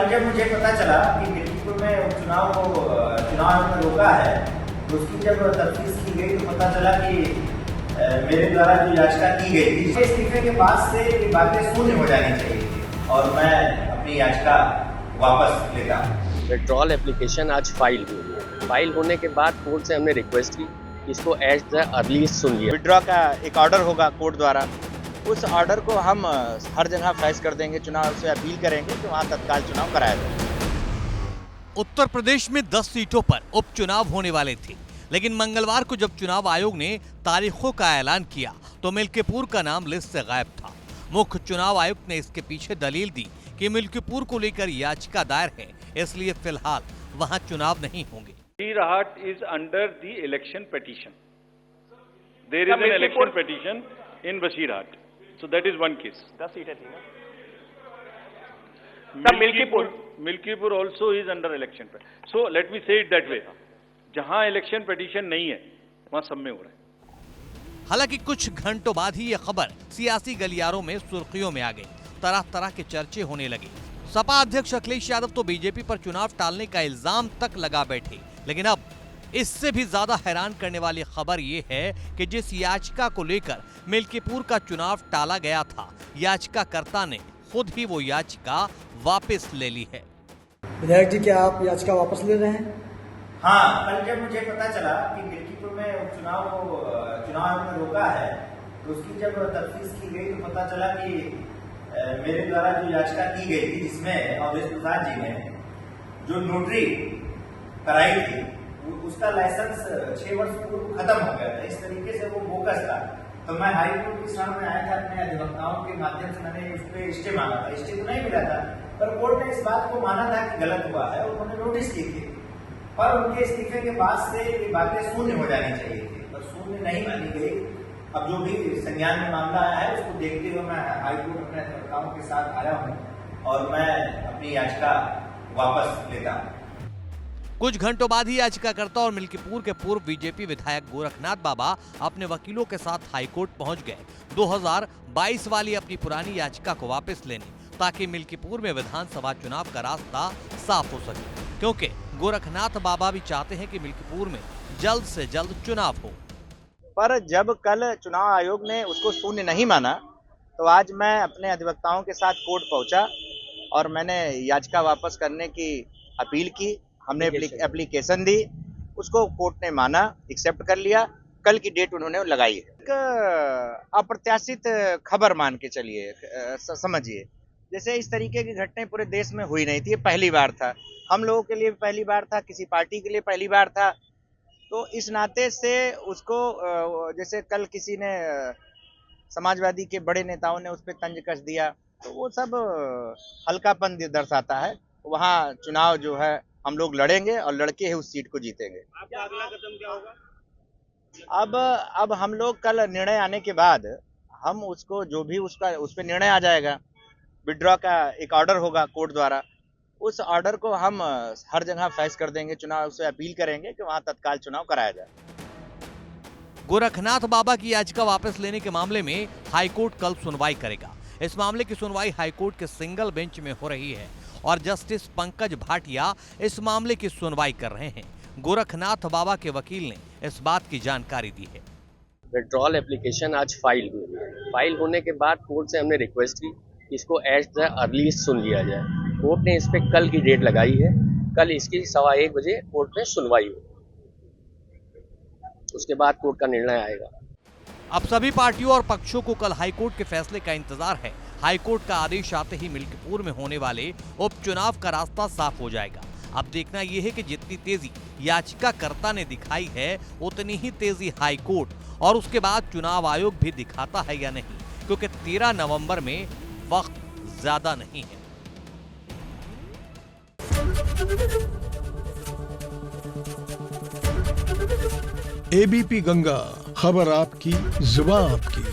कल जब मुझे पता चला कि मिर्कीपुर में चुनाव में रोका है, तो उसकी जब तफ्तीश की गई तो पता चला कि मेरे द्वारा जो याचिका की गई थी, इस्तीफे के बाद से ये बातें शून्य हो जानी चाहिए थी और मैं अपनी याचिका वापस लेता। विड्रॉल एप्लीकेशन आज फाइल हुई। फाइल होने के बाद कोर्ट से हमने रिक्वेस्ट की, इसको एज द अर्लीस्ट सुन लिया। विड्रॉ का एक ऑर्डर होगा कोर्ट द्वारा, उस ऑर्डर को हम हर जगह फेस कर देंगे, चुनाव से अपील करेंगे कि वहाँ तत्काल चुनाव कराया जाए। उत्तर प्रदेश में 10 सीटों पर उपचुनाव होने वाले थे, लेकिन मंगलवार को जब चुनाव आयोग ने तारीखों का ऐलान किया तो मिल्कीपुर का नाम लिस्ट से गायब था। मुख्य चुनाव आयुक्त ने इसके पीछे दलील दी कि मिल्कीपुर को लेकर याचिका दायर है, इसलिए फिलहाल वहां चुनाव नहीं होंगे। Bashirhat is under the election petition. There is an election petition in Bashirhat. So that is one case. 10 सीटें थी ना Milkipur also is under election petition. So let me say it that way. जहां election petition नहीं है वहां सब में हो रहा है। हालांकि कुछ घंटों बाद ही यह खबर सियासी गलियारों में सुर्खियों में आ गई, तरह तरह के चर्चे होने लगे। सपा अध्यक्ष अखिलेश यादव तो बीजेपी पर चुनाव टालने का इल्जाम तक लगा बैठे, लेकिन अब इससे भी ज्यादा हैरान करने वाली खबर ये है कि जिस याचिका को लेकर मिल्कीपुर का चुनाव टाला गया था, याचिकाकर्ता ने खुद ही वो याचिका वापस ले ली है। विधायक जी, क्या आप याचिका वापस ले रहे हैं? हाँ, कल जब मुझे पता चला कि मिल्कीपुर में चुनाव में रोका है, तो उसकी जब तफ्तीश की गई तो पता चला कि मेरे द्वारा जो याचिका की गई थी, जिसमें अवधेश प्रसाद जी ने जो नोटरी कराई थी, उसका लाइसेंस 6 वर्ष पूर्व खत्म हो गया था। इस तरीके से वो बोगस था। तो मैं हाईकोर्ट के सामने आया था, अपने अधिवक्ताओं के माध्यम से मैंने उस पर स्टे मांगा था। स्टे तो नहीं मिला था, पर कोर्ट ने इस बात को माना था कि गलत हुआ है, उन्होंने नोटिस दी थी और उनके इस्तीफे के बाद से ये बातें शून्य हो जानी चाहिए थी, पर शून्य नहीं मानी गई। अब जो भी संज्ञान में मामला आया है, उसको देखते हुए मैं हाईकोर्ट अपने अधिवक्ताओं के साथ आया हूँ और मैं अपनी याचिका वापस लेता हूँ। कुछ घंटों बाद ही याचिकाकर्ता और मिल्कीपुर के पूर्व बीजेपी विधायक गोरखनाथ बाबा अपने वकीलों के साथ हाईकोर्ट पहुंच गए 2022 वाली अपनी पुरानी याचिका को वापस लेने, ताकि मिल्कीपुर में विधानसभा चुनाव का रास्ता साफ हो सके, क्योंकि गोरखनाथ बाबा भी चाहते हैं कि मिल्कीपुर में जल्द से जल्द चुनाव हो। पर जब कल चुनाव आयोग ने उसको शून्य नहीं माना, तो आज मैं अपने अधिवक्ताओं के साथ कोर्ट पहुंचा और मैंने याचिका वापस करने की अपील की। हमने एप्लीकेशन दी, उसको कोर्ट ने माना, एक्सेप्ट कर लिया। कल की डेट उन्होंने लगाई है। एक अप्रत्याशित खबर मान के चलिए, समझिए, जैसे इस तरीके की घटनाएं पूरे देश में हुई नहीं थी, ये पहली बार था। हम लोगों के लिए पहली बार था, किसी पार्टी के लिए पहली बार था। तो इस नाते से उसको, जैसे कल किसी ने समाजवादी के बड़े नेताओं ने उस पर तंज कस दिया, तो वो सब हल्कापन दर्शाता है। वहाँ चुनाव जो है हम लोग लड़ेंगे और लड़के ही उस सीट को जीतेंगे। आपका अगला कदम क्या होगा? अब हम लोग कल निर्णय आने के बाद हम उसको जो भी उस पर निर्णय आ जाएगा, विड्रॉ का एक ऑर्डर होगा कोर्ट द्वारा, उस ऑर्डर को हम हर जगह फेस कर देंगे, चुनाव से अपील करेंगे कि वहाँ तत्काल चुनाव कराया जाए। गोरखनाथ बाबा की याचिका वापस लेने के मामले में हाईकोर्ट कल सुनवाई करेगा। इस मामले की सुनवाई हाईकोर्ट के सिंगल बेंच में हो रही है और जस्टिस पंकज भाटिया इस मामले की सुनवाई कर रहे हैं। गोरखनाथ बाबा के वकील ने इस बात की जानकारी दी है। विड्रॉल एप्लीकेशन आज फाइल हुई। फाइल होने के बाद कोर्ट से हमने रिक्वेस्ट की, इसको एज द अर्लीस्ट सुन लिया जाए। कोर्ट ने इस पे कल की डेट लगाई है। कल इसकी 1:15 बजे कोर्ट में सुनवाई हो, उसके बाद कोर्ट का निर्णय आएगा। अब सभी पार्टियों और पक्षों को कल हाईकोर्ट के फैसले का इंतजार है। हाईकोर्ट का आदेश आते ही मिल्कीपुर में होने वाले उपचुनाव का रास्ता साफ हो जाएगा। अब देखना यह है कि जितनी तेजी याचिकाकर्ता ने दिखाई है, उतनी ही तेजी हाईकोर्ट और उसके बाद चुनाव आयोग भी दिखाता है या नहीं, क्योंकि 13 नवंबर में वक्त ज्यादा नहीं है। एबीपी गंगा, खबर आपकी, जुबान आपकी।